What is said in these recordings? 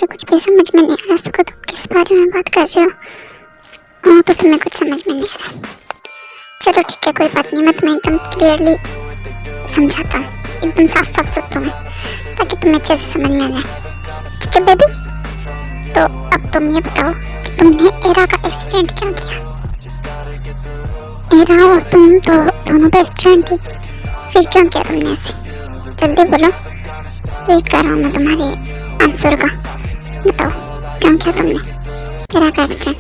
मुझे कुछ भी समझ में नहीं आ रहा सुखा, तुम किस बारे में बात कर रहे हो? हाँ तो तुम्हें कुछ समझ में नहीं आ रहा। चलो ठीक है, कोई बात नहीं, मैं तुम्हें एकदम क्लियरली समझाता हूँ, एकदम साफ साफ शब्दों में, ताकि तुम्हें अच्छे से समझ में आ जाए। ठीक है बेबी? तो अब तुम ये बताओ कि तुमने एरा का एक्सीडेंट क्यों किया? एरा और तुम तो दोनों बेस्ट फ्रेंड थी, फिर क्यों किया तुमने ऐसे? जल्दी बोलो, वेट कर रहा हूँ मैं तुम्हारे आंसर का। बताओ क्यों किया तुमने एरा का एक्सीडेंट?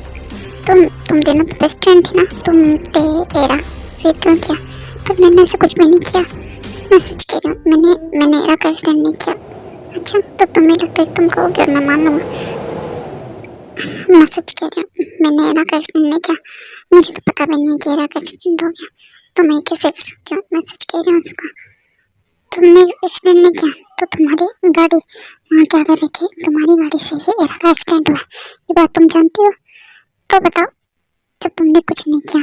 तुम दोनों तो बेस्ट फ्रेंड थी ना, तुम थे एरा, फिर क्यों किया? पर मैंने ऐसा कुछ भी नहीं किया, मैं सच कह रही हूँ, मैंने एरा का एक्सीडेंट नहीं किया। अच्छा तो तुम्हें लगता है तुम कहोगे और मैं मान लूँगा? मैं सच कह रही हूँ, मैंने एरा का एक्सीडेंट नहीं किया, मुझे तो पता भी नहीं कि एरा का एक्सीडेंट हो गया, तो मैं कैसे कर सकती हूँ? मैं सच कह रही हूँ सुखा, तुमने एक्सीडेंट नहीं किया तो तुम्हारी गाड़ी वहाँ क्या कर रही थी? तुम्हारी गाड़ी से ही एरा का एक्सीडेंट हुआ, ये बात तुम जानती हो? तो बताओ, जब तुमने कुछ नहीं किया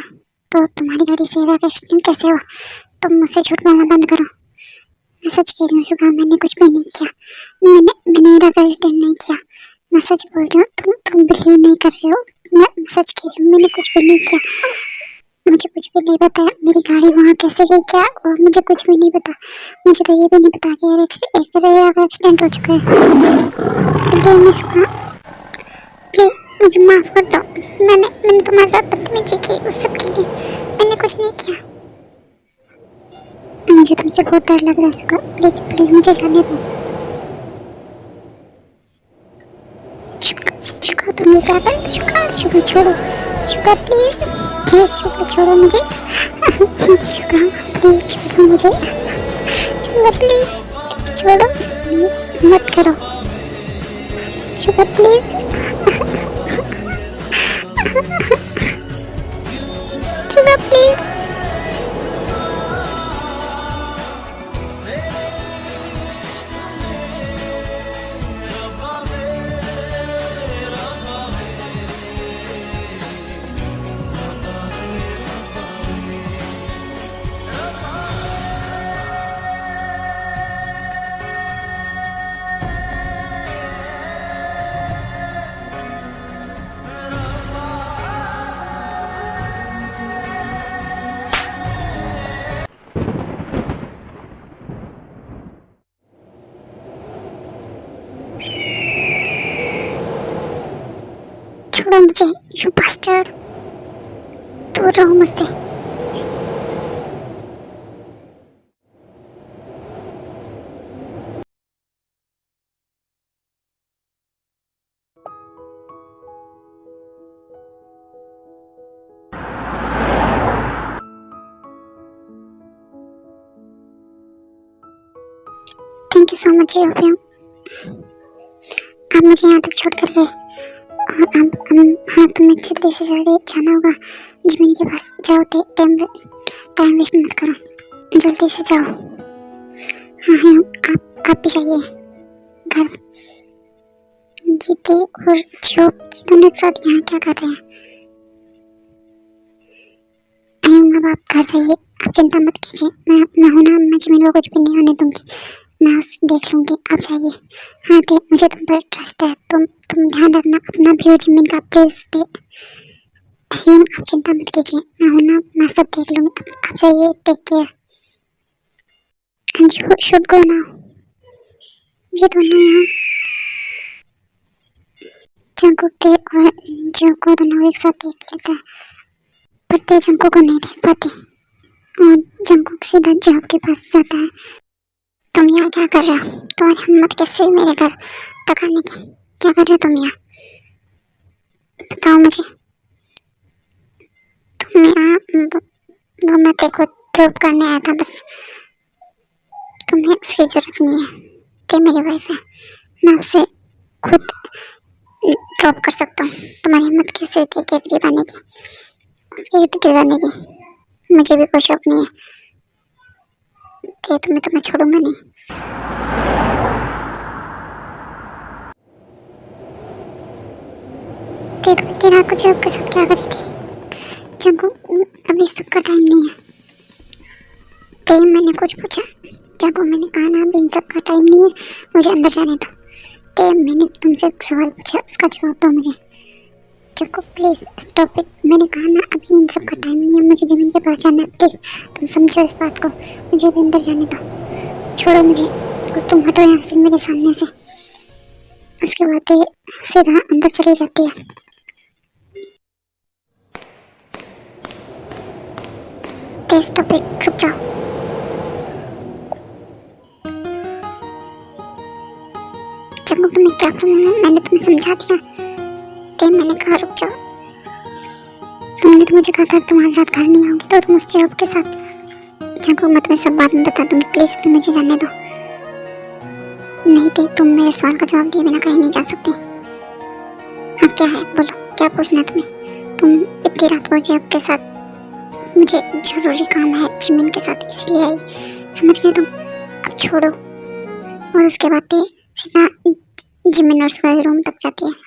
तो तुम्हारी गाड़ी से एरा का एक्सीडेंट कैसे हुआ? तुम मुझसे झूठ बोलना बंद करो। मैं सच कह रही हूँ सुखा, मैंने कुछ भी नहीं किया, मैंने एरा का एक्सीडेंट नहीं किया, मैं सच बोल रही हूँ, तुम बिलीव नहीं कर रहे हो। मैं सच कह रही हूँ, मैंने कुछ भी नहीं किया, मुझे कुछ भी नहीं पता मेरी गाड़ी वहाँ कैसे गई क्या, और मुझे कुछ भी नहीं पता। मुझे तो ये भी नहीं पता कि एरा का एक्सीडेंट हो चुका है। बिलीव मी सुखा, प्लीज मुझे माफ कर दो, मैंने तुम्हारे साथ बदतमीजी की, उस सब के लिए मैंने कुछ नहीं किया। मुझे तुमसे बहुत डर लग रहा है सुखा, प्लीज प्लीज मुझे जाने दो। शुका तुम ये क्या कर? शुका छोड़ो, शुका प्लीज प्लीज, शुका छोड़ो मुझे। शुका प्लीज छोड़ो मुझे, शुका प्लीज छोड़ो, मत करो शुका प्लीज। शुका प्लीज। छोड़ो मुझे, यू बास्टर्ड, दूर रहो मुझसे। थैंक यू सो मच योपियम, आप मुझे यहाँ तक छोड़ कर गए, और अब हाँ तुम्हें जल्दी से जल्दी जाना होगा जिमिन के पास। जाओ, टाइम वेस्ट मत करो, जल्दी से जाओ। हाँ हाँ आप भी जाइए घर। गीते और जो दोनों एक साथ यहाँ क्या कर रहे हैं? अब आप घर जाइए, आप चिंता मत कीजिए, मैं हूँ ना, मैं जिमिन को कुछ भी नहीं होने दूंगी, मैं उसे देख लूंगी, आप जाइए। हाँ दे, मुझे तुम पर ट्रस्ट है, तुम ध्यान रखना अपना भी और जिमिन का, प्लीज दे। आप चिंता मत कीजिए, मैं हूँ ना, मैं सब देख लूंगी, आप जाइए, take care and you should go now. ये दोनों यहाँ जंकुक के और जो को दोनों एक साथ देख लेता है, पर ते जंकुक को नहीं देख पाती, और जंकुक सीधा जॉब के पास जाता है। तुम यहाँ क्या कर रहे हो? तुम्हारी हिम्मत कैसे हुई मेरे घर तक आने की? क्या कर रहे हो तुम यहाँ? बताओ मुझे। तुम यहाँ वो मैं तेरे को ड्रॉप करने आया था बस, तुम्हें उसकी जरूरत नहीं है, ते मेरी वाइफ है, मैं उसे खुद ड्रॉप कर सकता हूँ। तुम्हारी हिम्मत कैसे हुई के करीब आने की, उसके इर्द गिर्द आने की? मुझे भी कोई शौक नहीं है, तुम्हें छोड़ूंगा नहीं। तुम रात को जॉब के साथ क्या कर रही थी? जंगू अभी सब का टाइम नहीं है। मैंने कुछ पूछा? जंगू मैंने कहा ना अभी इन सब का टाइम नहीं है, मुझे अंदर जाने दो। ते मैंने तुमसे एक सवाल पूछा, उसका जवाब दो मुझे। चको प्लीज स्टॉप इट, मैंने कहा ना अभी इन सब का टाइम नहीं है, मुझे जिमिन के पास जाना है। प्लीज तुम समझो इस बात को, मुझे अभी अंदर जाने दो, छोड़ो मुझे और तुम हटो यहाँ से मेरे सामने से। उसके बाद ये सीधा अंदर चली जाती है। ते स्टॉप इट, रुक जाओ। चको तुम्हें क्या प्रॉब्लम है, मैंने तुम्हें समझा दिया। ते मैंने कहा रुक जाओ, तुमने तो मुझे कहा था तुम आज रात घर नहीं आओगे तो तुम उस जॉब के साथ। चको मैं तुम्हें सब बात में बता दूंगी, प्लीज भी मुझे जाने दो। नहीं थे तुम मेरे सवाल का जवाब दिए बिना कहीं नहीं जा सकती। हाँ क्या है बोलो, क्या पूछना है तुम्हें? तुम इतनी रात को जॉब के साथ, मुझे जरूरी काम है जिमिन के साथ इसलिए आई, समझ गए तुम? अब छोड़ो। और उसके बाद ते सीधा जिमिन और सुगा रूम तक जाती है।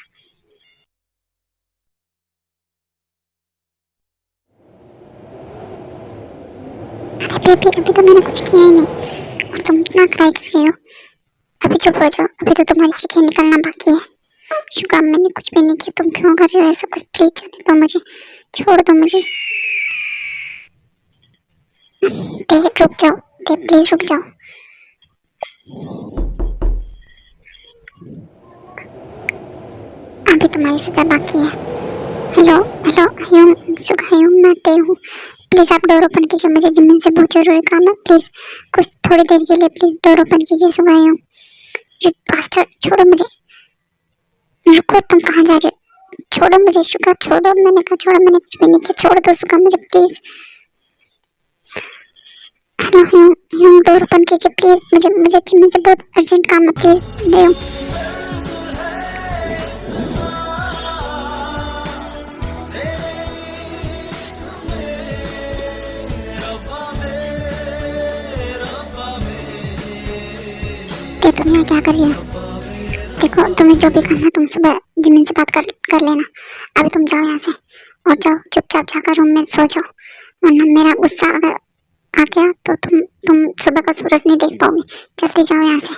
बेबी अभी तो मैंने कुछ किया ही नहीं और तुम इतना क्राई कर रही हो। अभी चुप हो जाओ, अभी तो तुम्हारी चीखें निकलना बाकी है। शुगा मैंने कुछ भी नहीं किया, तुम क्यों कर रही हो ऐसा कुछ? प्लीज जाने दो मुझे, छोड़ दो मुझे। देख रुक जाओ, देख प्लीज रुक जाओ। अभी तुम्हारी सजा बाकी है। हेलो हेलो हयूम, शुगा हयूम मैं ते हूँ, प्लीज आप डोर ओपन कीजिए, मुझे जिमिन से बहुत जरूरी काम है। प्लीज कुछ थोड़ी देर के लिए प्लीज डोर ओपन कीजिए शुगा हयूम। यू बास्टर्ड, छोड़ो मुझे। रुको, तुम कहाँ जा रहे हो? छोड़ो मुझे शुगा, छोड़ो, मैंने कहा छोड़ो, मैंने कुछ भी नहीं किया, छोड़ दो शुगा मुझे प्लीज। हेलो हयूम, हयूम डोर ओपन कीजिए प्लीज, मुझे जिमिन से बहुत अर्जेंट काम है, प्लीज ले आओ। तुम यहाँ क्या कर रही हो? देखो तुम्हें जो भी करना तुम सुबह जिमिन से बात कर लेना। अभी तुम जाओ यहाँ से और जाओ चुपचाप जाकर रूम में सो जाओ, वरना मेरा गुस्सा अगर आ गया तो तुम सुबह का सूरज नहीं देख पाओगे। जल्दी जाओ यहाँ से।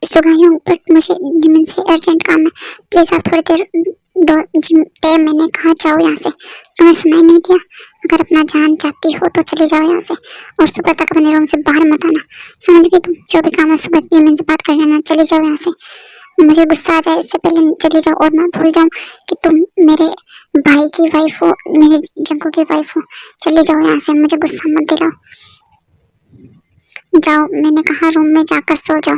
सुगायूं बट मुझे जिमिन से अर्जेंट काम है, प्लीज आप थोड़ी देर डोर ते मैंने कहा जाओ यहाँ से। तुम्हें सुनाई नहीं दिया? अगर अपना जान चाहती हो तो चले जाओ यहाँ से और सुबह तक अपने रूम से बाहर मत आना, समझ गई तुम? जो भी काम है सुबह जिमिन से बात कर लेना, चले जाओ यहाँ से। मुझे गुस्सा आ जाए इससे पहले चले जाओ और मैं भूल जाऊँ कि तुम मेरे भाई की वाइफ हो, मेरे जंको की वाइफ हो। चले जाओ यहाँ से, मुझे गुस्सा मत दिलाओ। जाओ, मैंने कहा रूम में जाकर सो जाओ,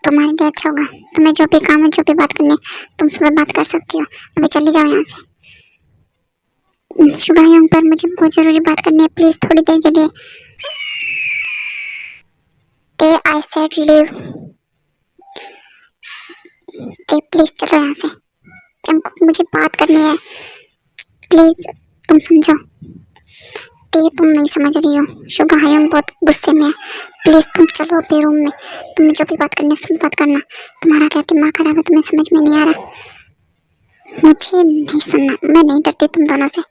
तुम्हारे लिए अच्छा होगा। तुम्हें जो भी काम है, जो भी बात करनी है, तुम सुबह बात कर सकती हो। अभी चले जाओ यहाँ से। शुगायों पर मुझे बहुत जरूरी बात करनी है, प्लीज थोड़ी देर के लिए। ते आई सेड लीव। ते प्लीज चलो यहाँ से, जंको मुझे बात करनी है, प्लीज तुम समझो। ते तुम नहीं समझ रही हो, शुगा हयूम बहुत गुस्से में है, प्लीज तुम चलो अपने रूम में। तुम्हें जो भी बात करनी है उसमें बात करना। तुम्हारा क्या दिमाग खराब है, तुम्हें समझ में नहीं आ रहा? मुझे नहीं सुनना, मैं नहीं डरती तुम दोनों से।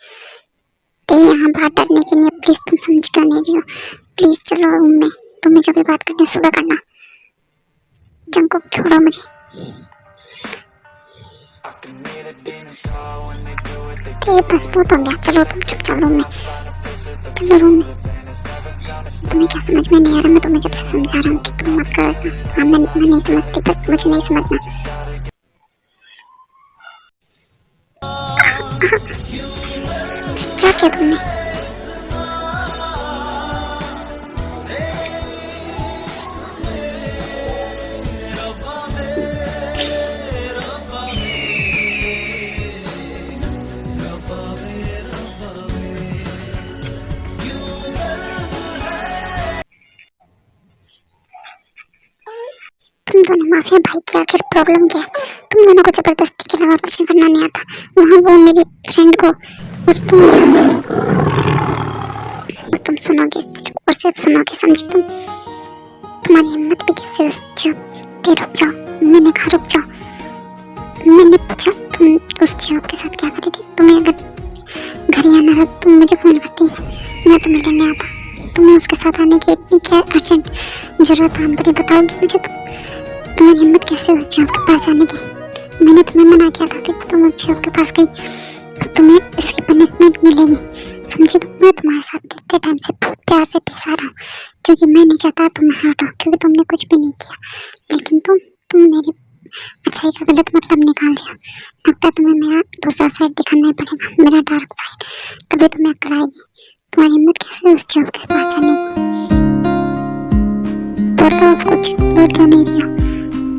ते यहाँ बाहर डरने की नहीं है, प्लीज तुम समझ क्यों नहीं रही हो? प्लीज चलो रूम में, तुम्हें जो भी बात करनी है सुबह करना। जंको छोड़ो मुझे। ते बस बहुत हो गया, चलो तुम चुपचाप रूम में, चलो रूम में। तुम्हें क्या समझ में नहीं आ रहा? मैं तुम्हें जब से समझा रहा हूँ कि तुम मत करो ऐसा। हाँ मैं नहीं समझती, बस मुझे नहीं समझना। क्या किया तुमने? तुम दोनों माफिया भाई की आखिर प्रॉब्लम क्या है? तुम दोनों को जबरदस्ती के अलावा कुछ करना नहीं आता। वहाँ वो मेरी फ्रेंड को और तुम सुनोगे और सिर्फ सुनोगे, समझी तुम? तुम्हारी हिम्मत भी कैसे हो? ते रुक जाओ, मैंने कहा रुक जाओ। मैंने पूछा तुम उस जॉब के साथ क्या करी थी? तुम्हें अगर घर ही आना था तुम मुझे फोन करती, मैं तुम्हें लेने आता। तुम्हें उसके साथ आने की इतनी क्या अर्जेंट जरूरत आन पड़ी, बताओगी मुझे तुम? तुम्हारी हिम्मत कैसे हुई जॉब के पास जाने की? मैंने तुम्हें मना किया था, फिर तुम जॉब के पास गई। अब तुम्हें इसकी पनिशमेंट मिलेगी, समझी? तो मैं तुम्हारे साथ इतने टाइम से बहुत प्यार से पेश आ रहा हूँ, क्योंकि मैं नहीं चाहता तुम हर्ट हो, क्योंकि तुमने कुछ भी नहीं किया। लेकिन तुम मेरी अच्छाई का गलत मतलब निकाल रही हो। लगता है तुम्हें मेरा दूसरा साइड दिखाना ही पड़ेगा, मेरा डार्क साइड, तभी तुम्हें अक्ल आएगी। तुम्हारी हिम्मत कैसे उस जॉब के पास जाने की? बोलो, अब कुछ बोल क्यों नहीं रही हो?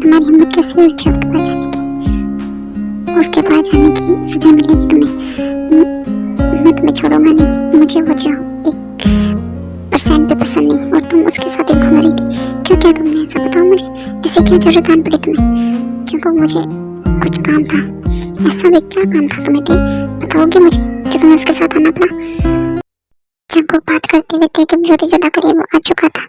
तुम्हारी हिम्मत कैसे उस जॉब के पास जाने की? उसके पास जाने की सजा मिलेगी तुम्हें। मैं तुम्हें छोड़ूंगा नहीं। मुझे वो जो 1% भी पसंद नहीं, और तुम उसके साथ ही घूम रही थी। क्यों किया तुमने ऐसा? बताओ मुझे, ऐसी क्या जरूरत आन पड़ी तुम्हें? क्योंकि मुझे कुछ काम था। ऐसा भी क्या काम था तुम्हें? बताओगे मुझे जो तुम्हें उसके साथ आना पड़ा? जब वो बात करते हुए थे कि बहुत ही ज्यादा करीब वो आ चुका था।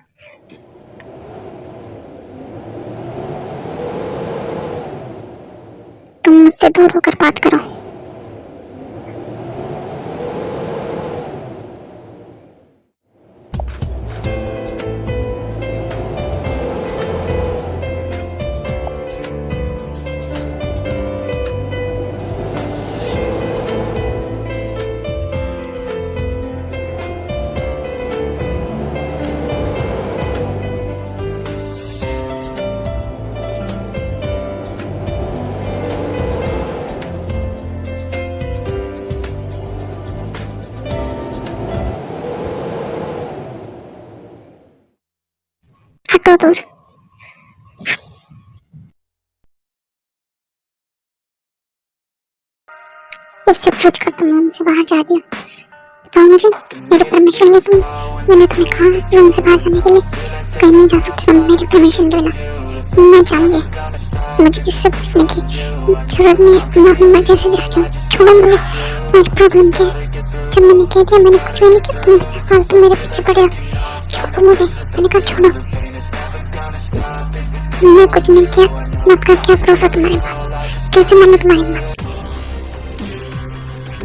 तुम मुझसे दूर होकर बात करो। हटो दूर। उससे पूछ कर तुम रूम से बाहर जा रही हो? बताओ मुझे, मेरी परमिशन ले तुम? मैंने तुम्हें कहा इस रूम से बाहर जाने के लिए। कहीं नहीं जा सकती तुम मेरी परमिशन के बिना। मैं जाऊंगी, मुझे किससे पूछने की जरूरत नहीं है। मैं अपनी मर्जी से जा रही हूँ। छोड़ो मुझे। तुम्हारी प्रॉब्लम क्या है? जब मैंने कह दिया मैंने कुछ भी नहीं किया, तुम भी फालतू मेरे पीछे पड़े हो। छोड़ो मुझे, मैंने कहा छोड़ो। मैं कुछ नहीं किया। इस बात का क्या प्रूफ है तुम्हारे पास? कैसे मानो तुम्हारी बात?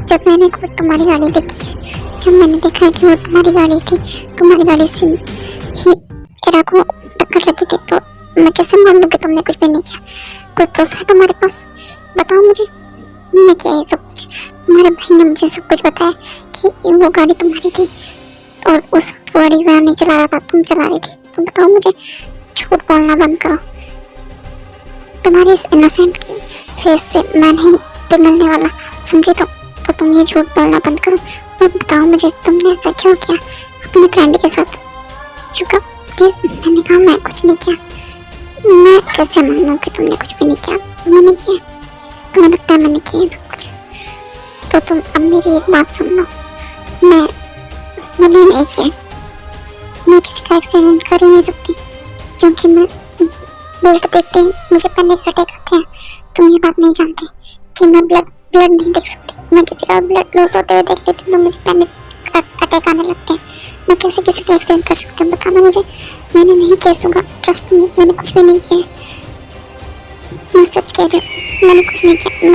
जब मैंने खुद तुम्हारी गाड़ी देखी है, जब मैंने देखा कि वो तुम्हारी गाड़ी थी, तुम्हारी गाड़ी से ही एरा को टक्कर लगी थी, तो मैं कैसे मान लूं कि तुमने कुछ भी नहीं किया? कोई प्रूफ है तुम्हारे पास? बताओ मुझे। मैं किया ये सब कुछ? तुम्हारे भाई ने मुझे सब कुछ बताया कि वो गाड़ी तुम्हारी थी, और उस वक्त गाड़ी वह नहीं चला रहा था, तुम चला रही थी। तो बताओ मुझे, झूठ बोलना बंद करो। तुम्हारे इस इनोसेंट के फेस से मैं नहीं पिघलने वाला, समझी? तो तुम ये झूठ बोलना बंद करो और बताओ मुझे तुमने ऐसा क्यों किया अपने फ्रेंड के साथ? चुका प्लीज। मैंने कहा मैं कुछ नहीं किया। मैं कैसे मानूं कि तुमने कुछ भी नहीं किया? मैंने किया? तुम्हें लगता है मैंने किया सब कुछ? तो तुम अब मेरी एक बात सुन लो। मैंने नहीं किया। मैं किसी का एक्सीडेंट कर ही नहीं सकती, क्योंकि मैं ब्लड देखते ही मुझे पैनिक अटैक आते हैं। तुम ये बात नहीं जानते कि मैं ब्लड नहीं देख सकती। मैं किसी का ब्लड लॉस होते हुए देख लेती हूँ तो मुझे पैनिक अटैक आने लगते हैं। मैं कैसे किसी का एक्सीडेंट कर सकती हूँ? बताना मुझे। मैंने नहीं किया सुगा, ट्रस्ट मी, मैंने कुछ भी नहीं किया। मैं सच कह रही हूँ, मैंने कुछ नहीं किया।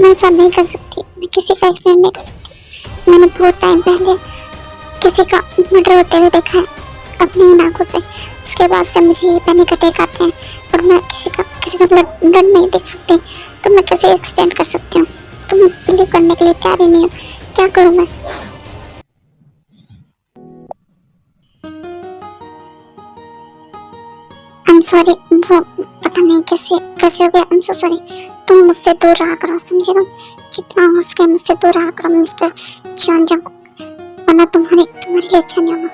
मैं ऐसा नहीं कर सकती। मैं किसी का एक्सीडेंट नहीं कर सकती। मैंने बहुत टाइम पहले किसी का मर्डर होते हुए देखा है अपनी ही आंखों से। उसके बाद से मुझे ये पैनिक अटैक आते हैं और मैं किसी का ब्लड नहीं देख सकती। तो मैं कैसे एक्सीडेंट कर सकती हूँ? तुम बिलीव करने के लिए तैयार ही नहीं हो। क्या करूँ मैं? आई एम सॉरी, वो पता नहीं कैसे हो गया। I am so sorry. तुम मुझसे दूर रहा करो, समझे? तुम जितना हो सके मुझसे दूर रहा करो मिस्टर जॉन जंग, वरना तुम्हारे लिए अच्छा नहीं होगा।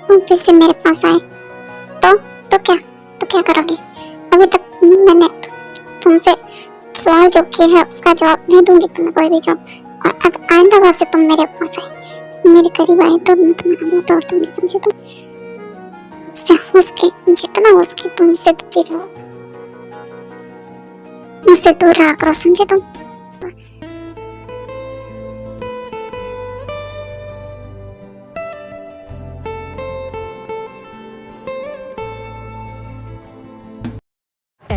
तुम फिर से मेरे पास आए तो क्या करोगे? अभी तक मैंने तुमसे सवाल जो किए हैं उसका जवाब नहीं दूंगी तुम्हें कोई भी जवाब। और अगर आइंदा बार से तुम मेरे पास आए, मेरे करीब आए, तो मैं तुम्हारा मुंह तोड़ दूंगी, समझे? तुम हो सके जितना हो सके तुम मुझसे दूर रहो, मुझसे दूर रहा करो, समझे? तुम